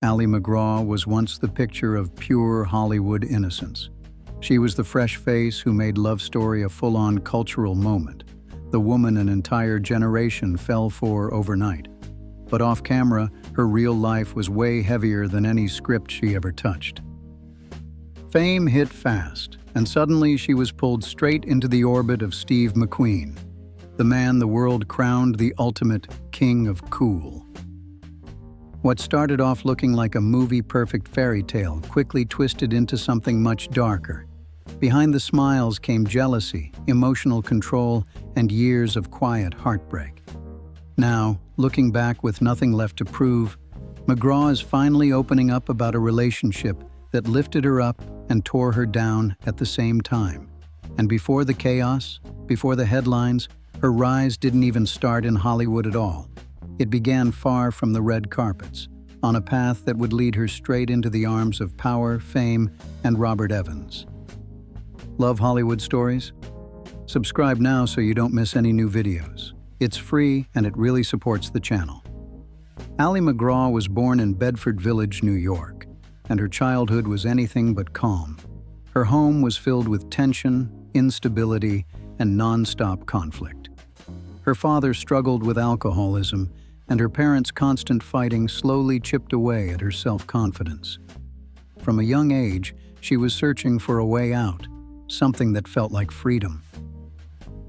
Ali MacGraw was once the picture of pure Hollywood innocence. She was the fresh face who made Love Story a full-on cultural moment, the woman an entire generation fell for overnight. But off-camera, her real life was way heavier than any script she ever touched. Fame hit fast, and suddenly she was pulled straight into the orbit of Steve McQueen, the man the world crowned the ultimate king of cool. What started off looking like a movie-perfect fairy tale quickly twisted into something much darker. Behind the smiles came jealousy, emotional control, and years of quiet heartbreak. Now, looking back with nothing left to prove, MacGraw is finally opening up about a relationship that lifted her up and tore her down at the same time. And before the chaos, before the headlines, her rise didn't even start in Hollywood at all. It began far from the red carpets, on a path that would lead her straight into the arms of power, fame, and Robert Evans. Love Hollywood stories? Subscribe now so you don't miss any new videos. It's free and it really supports the channel. Ali MacGraw was born in Bedford Village, New York, and her childhood was anything but calm. Her home was filled with tension, instability, and non-stop conflict. Her father struggled with alcoholism, and her parents' constant fighting slowly chipped away at her self-confidence. From a young age, she was searching for a way out, something that felt like freedom.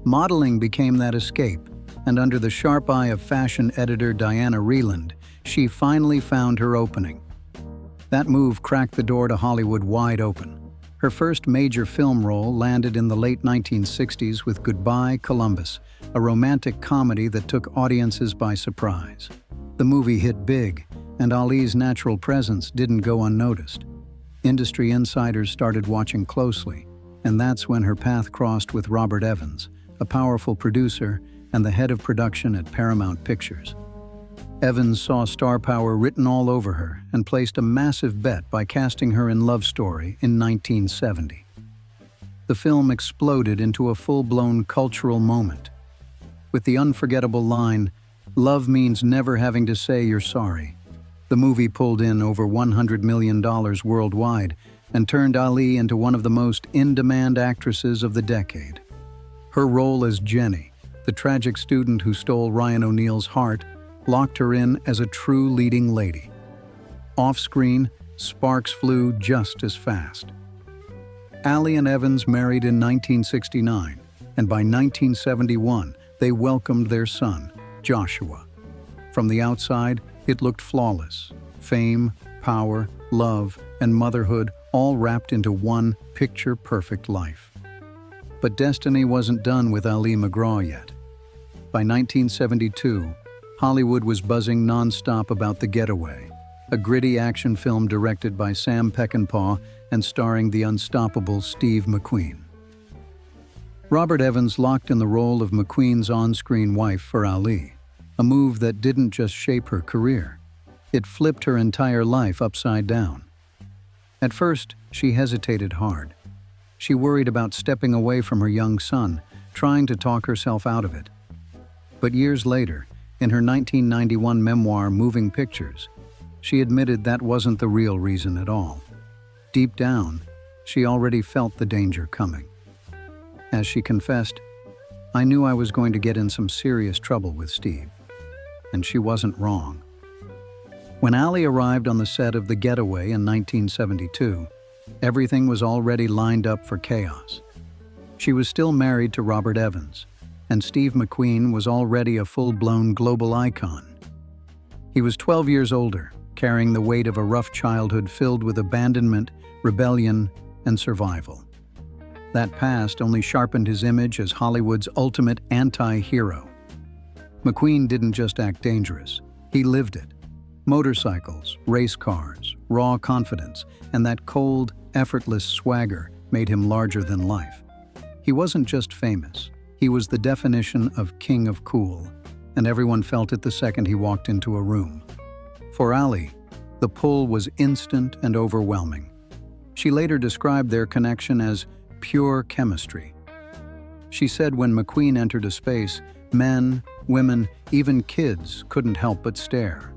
Modeling became that escape, and under the sharp eye of fashion editor Diana Reland, she finally found her opening. That move cracked the door to Hollywood wide open. Her first major film role landed in the late 1960s with Goodbye, Columbus, a romantic comedy that took audiences by surprise. The movie hit big, and Ali's natural presence didn't go unnoticed. Industry insiders started watching closely, and that's when her path crossed with Robert Evans, a powerful producer and the head of production at Paramount Pictures. Evans saw star power written all over her and placed a massive bet by casting her in Love Story in 1970. The film exploded into a full-blown cultural moment. With the unforgettable line, "Love means never having to say you're sorry," the movie pulled in over $100 million worldwide and turned Ali into one of the most in-demand actresses of the decade. Her role as Jenny, the tragic student who stole Ryan O'Neal's heart, locked her in as a true leading lady. Off-screen, sparks flew just as fast. Ali and Evans married in 1969, and by 1971, they welcomed their son, Joshua. From the outside, it looked flawless. Fame, power, love, and motherhood all wrapped into one picture-perfect life. But destiny wasn't done with Ali MacGraw yet. By 1972, Hollywood was buzzing non-stop about The Getaway, a gritty action film directed by Sam Peckinpah and starring the unstoppable Steve McQueen. Robert Evans locked in the role of McQueen's on-screen wife for Ali, a move that didn't just shape her career. It flipped her entire life upside down. At first, she hesitated hard. She worried about stepping away from her young son, trying to talk herself out of it. But years later, in her 1991 memoir, Moving Pictures, she admitted that wasn't the real reason at all. Deep down, she already felt the danger coming. As she confessed, "I knew I was going to get in some serious trouble with Steve." And she wasn't wrong. When Ali arrived on the set of The Getaway in 1972, everything was already lined up for chaos. She was still married to Robert Evans, and Steve McQueen was already a full-blown global icon. He was 12 years older, carrying the weight of a rough childhood filled with abandonment, rebellion, and survival. That past only sharpened his image as Hollywood's ultimate anti-hero. McQueen didn't just act dangerous, he lived it. Motorcycles, race cars, raw confidence, and that cold, effortless swagger made him larger than life. He wasn't just famous. He was the definition of king of cool, and everyone felt it the second he walked into a room. For Ali, the pull was instant and overwhelming. She later described their connection as pure chemistry. She said when McQueen entered a space, men, women, even kids couldn't help but stare.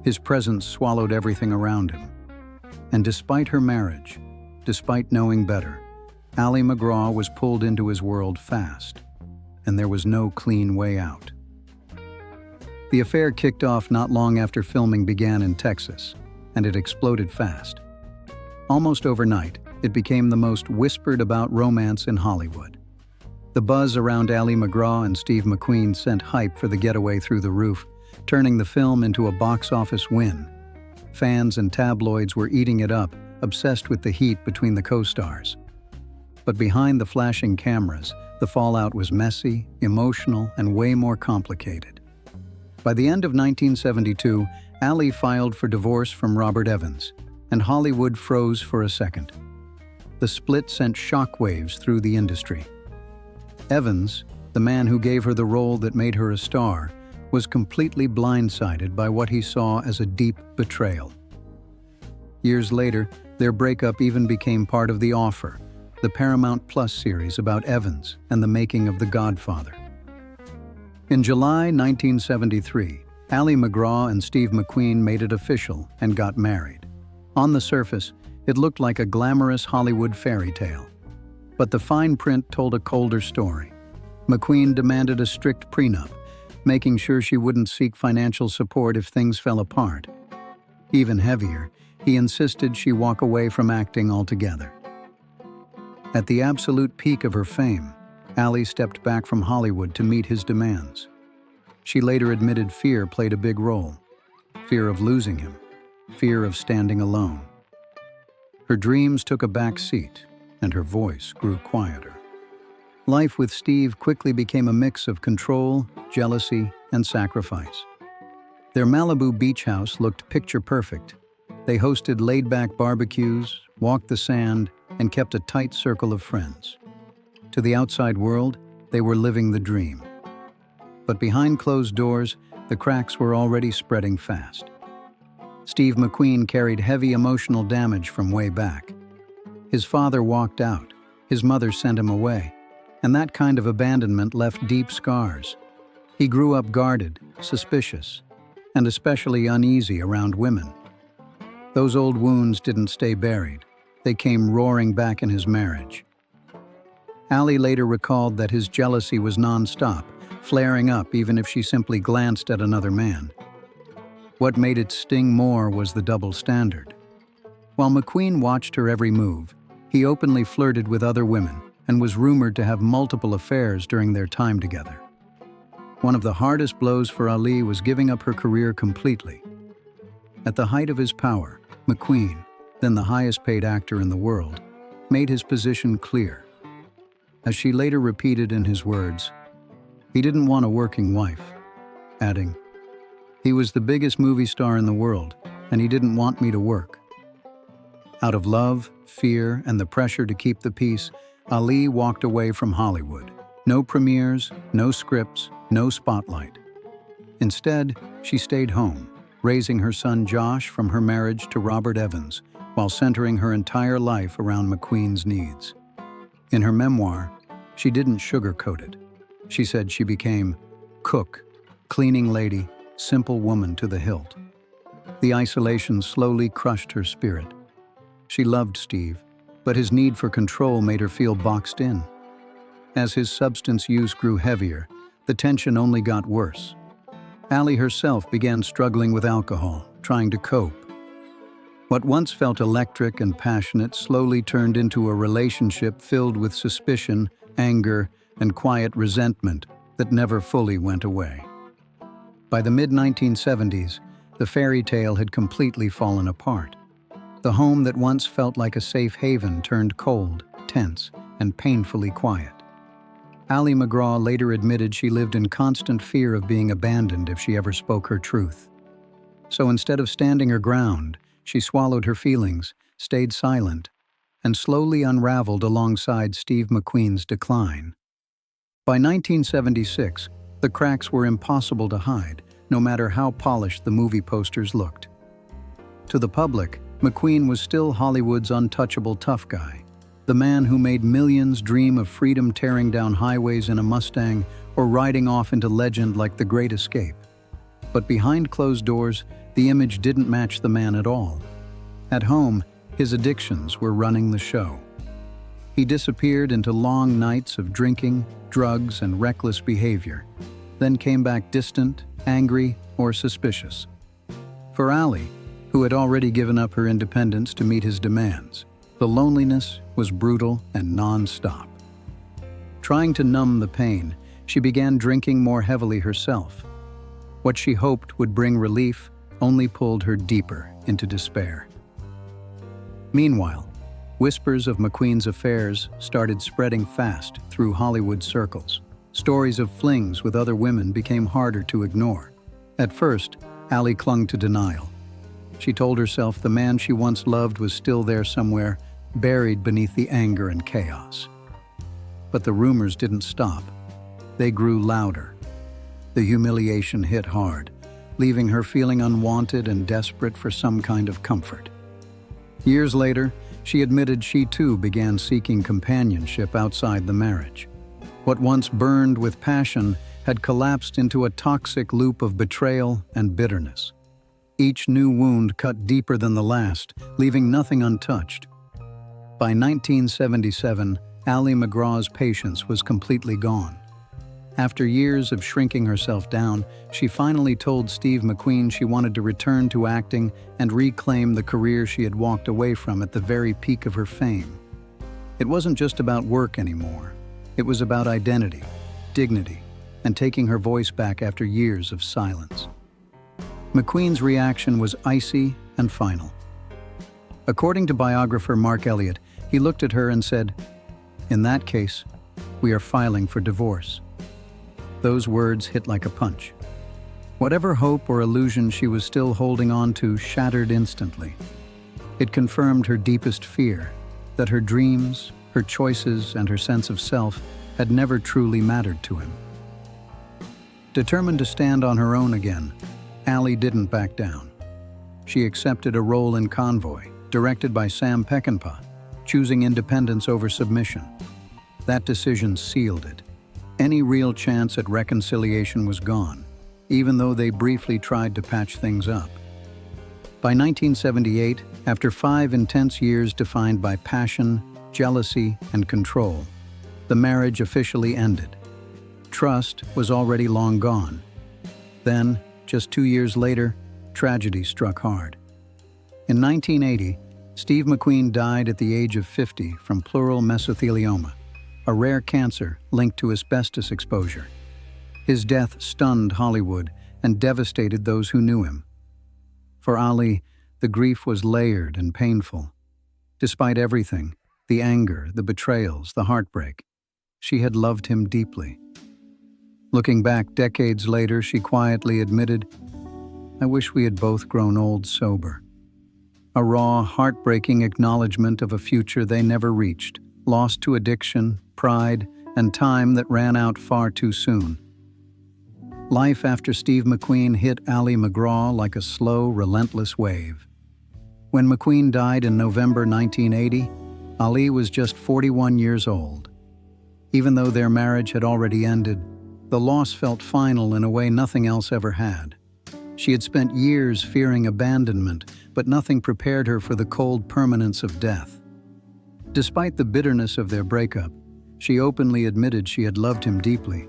His presence swallowed everything around him. And despite her marriage, despite knowing better, Ali MacGraw was pulled into his world fast, and there was no clean way out. The affair kicked off not long after filming began in Texas, and it exploded fast. Almost overnight, it became the most whispered about romance in Hollywood. The buzz around Ali MacGraw and Steve McQueen sent hype for the getaway through the roof, turning the film into a box office win. Fans and tabloids were eating it up, obsessed with the heat between the co-stars. But behind the flashing cameras, the fallout was messy, emotional, and way more complicated. By the end of 1972, Ali filed for divorce from Robert Evans, and Hollywood froze for a second. The split sent shockwaves through the industry. Evans, the man who gave her the role that made her a star, was completely blindsided by what he saw as a deep betrayal. Years later, their breakup even became part of The Offer, the Paramount Plus series about Evans and the making of The Godfather. In July 1973, Ali MacGraw and Steve McQueen made it official and got married. On the surface, it looked like a glamorous Hollywood fairy tale. But the fine print told a colder story. McQueen demanded a strict prenup, making sure she wouldn't seek financial support if things fell apart. Even heavier, he insisted she walk away from acting altogether. At the absolute peak of her fame, Ali stepped back from Hollywood to meet his demands. She later admitted fear played a big role. Fear of losing him, fear of standing alone. Her dreams took a back seat, and her voice grew quieter. Life with Steve quickly became a mix of control, jealousy, and sacrifice. Their Malibu beach house looked picture-perfect. They hosted laid-back barbecues, walked the sand, and kept a tight circle of friends. To the outside world, they were living the dream. But behind closed doors, the cracks were already spreading fast. Steve McQueen carried heavy emotional damage from way back. His father walked out, his mother sent him away, and that kind of abandonment left deep scars. He grew up guarded, suspicious, and especially uneasy around women. Those old wounds didn't stay buried. They came roaring back in his marriage. Ali later recalled that his jealousy was non-stop, flaring up even if she simply glanced at another man. What made it sting more was the double standard. While McQueen watched her every move, he openly flirted with other women and was rumored to have multiple affairs during their time together. One of the hardest blows for Ali was giving up her career completely. At the height of his power, McQueen, then the highest-paid actor in the world, made his position clear. As she later repeated in his words, he didn't want a working wife, adding, "He was the biggest movie star in the world, and he didn't want me to work." Out of love, fear, and the pressure to keep the peace, Ali walked away from Hollywood. No premieres, no scripts, no spotlight. Instead, she stayed home, raising her son Josh from her marriage to Robert Evans, while centering her entire life around McQueen's needs. In her memoir, she didn't sugarcoat it. She said she became cook, cleaning lady, simple woman to the hilt. The isolation slowly crushed her spirit. She loved Steve, but his need for control made her feel boxed in. As his substance use grew heavier, the tension only got worse. Ali herself began struggling with alcohol, trying to cope. What once felt electric and passionate slowly turned into a relationship filled with suspicion, anger, and quiet resentment that never fully went away. By the mid-1970s, the fairy tale had completely fallen apart. The home that once felt like a safe haven turned cold, tense, and painfully quiet. Ali MacGraw later admitted she lived in constant fear of being abandoned if she ever spoke her truth. So instead of standing her ground, she swallowed her feelings, stayed silent, and slowly unraveled alongside Steve McQueen's decline. By 1976, the cracks were impossible to hide, no matter how polished the movie posters looked. To the public, McQueen was still Hollywood's untouchable tough guy, the man who made millions dream of freedom tearing down highways in a Mustang or riding off into legend like The Great Escape. But behind closed doors, the image didn't match the man at all. At home, his addictions were running the show. He disappeared into long nights of drinking, drugs, and reckless behavior, then came back distant, angry, or suspicious. For Ali, who had already given up her independence to meet his demands, the loneliness was brutal and non-stop. Trying to numb the pain, she began drinking more heavily herself. What she hoped would bring relief only pulled her deeper into despair. Meanwhile, whispers of McQueen's affairs started spreading fast through Hollywood circles. Stories of flings with other women became harder to ignore. At first, Ali clung to denial. She told herself the man she once loved was still there somewhere, buried beneath the anger and chaos. But the rumors didn't stop. They grew louder. The humiliation hit hard, leaving her feeling unwanted and desperate for some kind of comfort. Years later, she admitted she too began seeking companionship outside the marriage. What once burned with passion had collapsed into a toxic loop of betrayal and bitterness. Each new wound cut deeper than the last, leaving nothing untouched. By 1977, Ali MacGraw's patience was completely gone. After years of shrinking herself down, she finally told Steve McQueen she wanted to return to acting and reclaim the career she had walked away from at the very peak of her fame. It wasn't just about work anymore. It was about identity, dignity, and taking her voice back after years of silence. McQueen's reaction was icy and final. According to biographer Mark Elliott, he looked at her and said, "In that case, we are filing for divorce." Those words hit like a punch. Whatever hope or illusion she was still holding on to shattered instantly. It confirmed her deepest fear, that her dreams, her choices, and her sense of self had never truly mattered to him. Determined to stand on her own again, Ali didn't back down. She accepted a role in Convoy, directed by Sam Peckinpah, choosing independence over submission. That decision sealed it. Any real chance at reconciliation was gone, even though they briefly tried to patch things up. By 1978, after 5 intense years defined by passion, jealousy, and control, the marriage officially ended. Trust was already long gone. Then, just 2 years later, tragedy struck hard. In 1980, Steve McQueen died at the age of 50 from pleural mesothelioma, a rare cancer linked to asbestos exposure. His death stunned Hollywood and devastated those who knew him. For Ali, the grief was layered and painful. Despite everything, the anger, the betrayals, the heartbreak, she had loved him deeply. Looking back decades later, she quietly admitted, "I wish we had both grown old sober." A raw, heartbreaking acknowledgement of a future they never reached, lost to addiction, pride, and time that ran out far too soon. Life after Steve McQueen hit Ali MacGraw like a slow, relentless wave. When McQueen died in November 1980, Ali was just 41 years old. Even though their marriage had already ended, the loss felt final in a way nothing else ever had. She had spent years fearing abandonment, but nothing prepared her for the cold permanence of death. Despite the bitterness of their breakup, she openly admitted she had loved him deeply.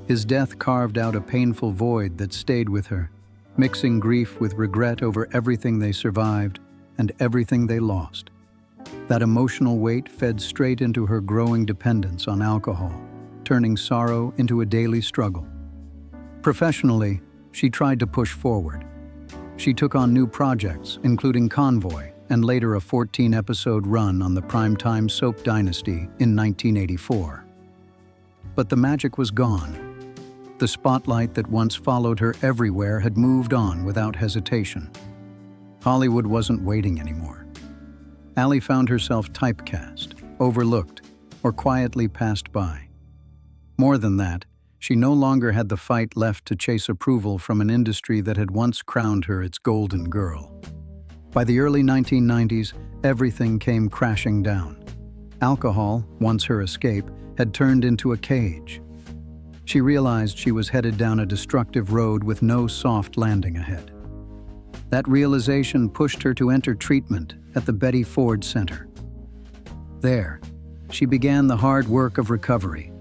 His death carved out a painful void that stayed with her, mixing grief with regret over everything they survived and everything they lost. That emotional weight fed straight into her growing dependence on alcohol, turning sorrow into a daily struggle. Professionally, she tried to push forward. She took on new projects, including Convoy, and later a 14-episode run on the primetime soap Dynasty in 1984. But the magic was gone. The spotlight that once followed her everywhere had moved on without hesitation. Hollywood wasn't waiting anymore. Ali found herself typecast, overlooked, or quietly passed by. More than that, she no longer had the fight left to chase approval from an industry that had once crowned her its golden girl. By the early 1990s, everything came crashing down. Alcohol, once her escape, had turned into a cage. She realized she was headed down a destructive road with no soft landing ahead. That realization pushed her to enter treatment at the Betty Ford Center. There, she began the hard work of recovery,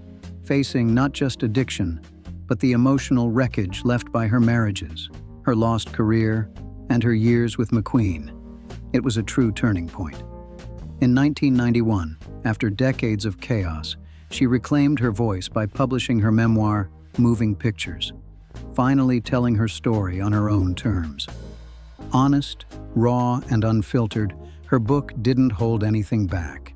facing not just addiction, but the emotional wreckage left by her marriages, her lost career, and her years with McQueen. It was a true turning point. In 1991, after decades of chaos, she reclaimed her voice by publishing her memoir, Moving Pictures, finally telling her story on her own terms. Honest, raw, and unfiltered, her book didn't hold anything back.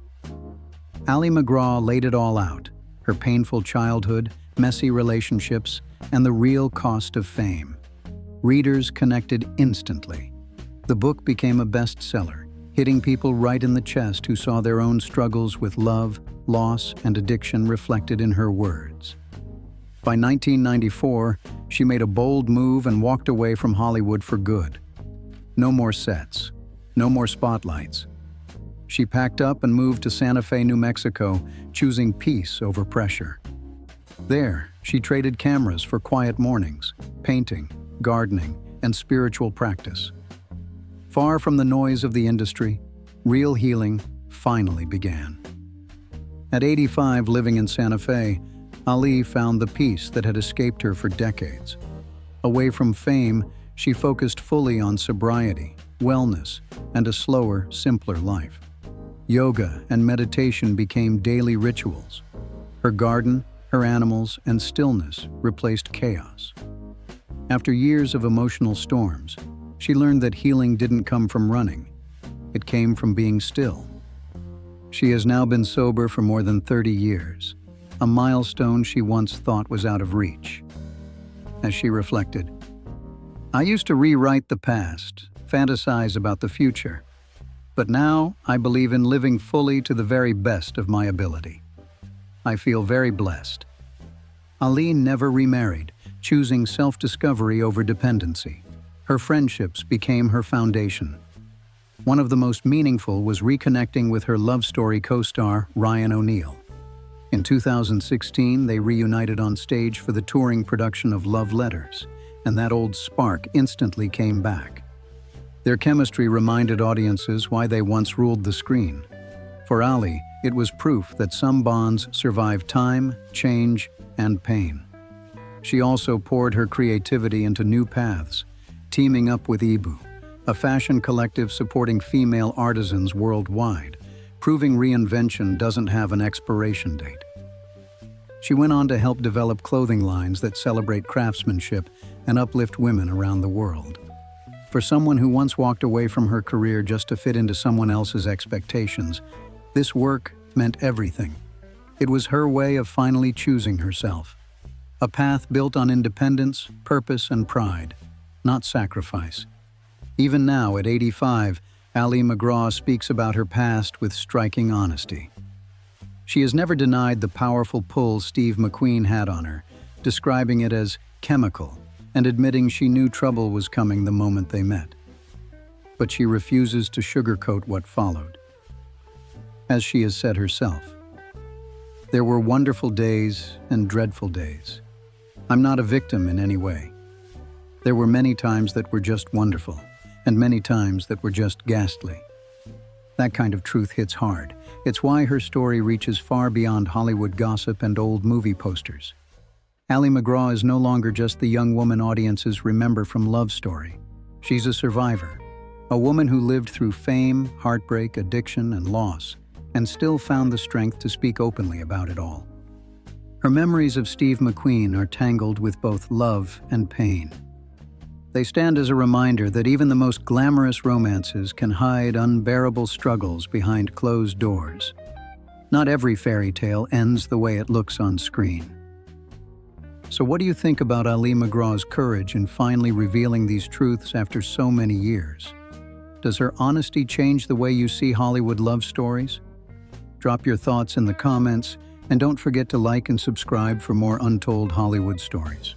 Ali MacGraw laid it all out: her painful childhood, messy relationships, and the real cost of fame. Readers connected instantly. The book became a bestseller, hitting people right in the chest who saw their own struggles with love, loss, and addiction reflected in her words. By 1994, she made a bold move and walked away from Hollywood for good. No more sets, no more spotlights. She packed up and moved to Santa Fe, New Mexico, choosing peace over pressure. There, she traded cameras for quiet mornings, painting, gardening, and spiritual practice. Far from the noise of the industry, real healing finally began. At 85, living in Santa Fe, Ali found the peace that had escaped her for decades. Away from fame, she focused fully on sobriety, wellness, and a slower, simpler life. Yoga and meditation became daily rituals. Her garden, her animals, and stillness replaced chaos. After years of emotional storms, she learned that healing didn't come from running. It came from being still. She has now been sober for more than 30 years, a milestone she once thought was out of reach. As she reflected, "I used to rewrite the past, fantasize about the future, but now I believe in living fully to the very best of my ability. I feel very blessed." Ali never remarried, choosing self-discovery over dependency. Her friendships became her foundation. One of the most meaningful was reconnecting with her love story co-star, Ryan O'Neal. In 2016, they reunited on stage for the touring production of Love Letters, and that old spark instantly came back. Their chemistry reminded audiences why they once ruled the screen. For Ali, it was proof that some bonds survive time, change, and pain. She also poured her creativity into new paths, teaming up with Ibu, a fashion collective supporting female artisans worldwide, proving reinvention doesn't have an expiration date. She went on to help develop clothing lines that celebrate craftsmanship and uplift women around the world. For someone who once walked away from her career just to fit into someone else's expectations, this work meant everything. It was her way of finally choosing herself. A path built on independence, purpose, and pride, not sacrifice. Even now, at 85, Ali MacGraw speaks about her past with striking honesty. She has never denied the powerful pull Steve McQueen had on her, describing it as chemical and admitting she knew trouble was coming the moment they met. But she refuses to sugarcoat what followed. As she has said herself, "There were wonderful days and dreadful days. I'm not a victim in any way. There were many times that were just wonderful, and many times that were just ghastly." That kind of truth hits hard. It's why her story reaches far beyond Hollywood gossip and old movie posters. Ali MacGraw is no longer just the young woman audiences remember from Love Story. She's a survivor, a woman who lived through fame, heartbreak, addiction, and loss, and still found the strength to speak openly about it all. Her memories of Steve McQueen are tangled with both love and pain. They stand as a reminder that even the most glamorous romances can hide unbearable struggles behind closed doors. Not every fairy tale ends the way it looks on screen. So what do you think about Ali MacGraw's courage in finally revealing these truths after so many years? Does her honesty change the way you see Hollywood love stories? Drop your thoughts in the comments, and don't forget to like and subscribe for more untold Hollywood stories.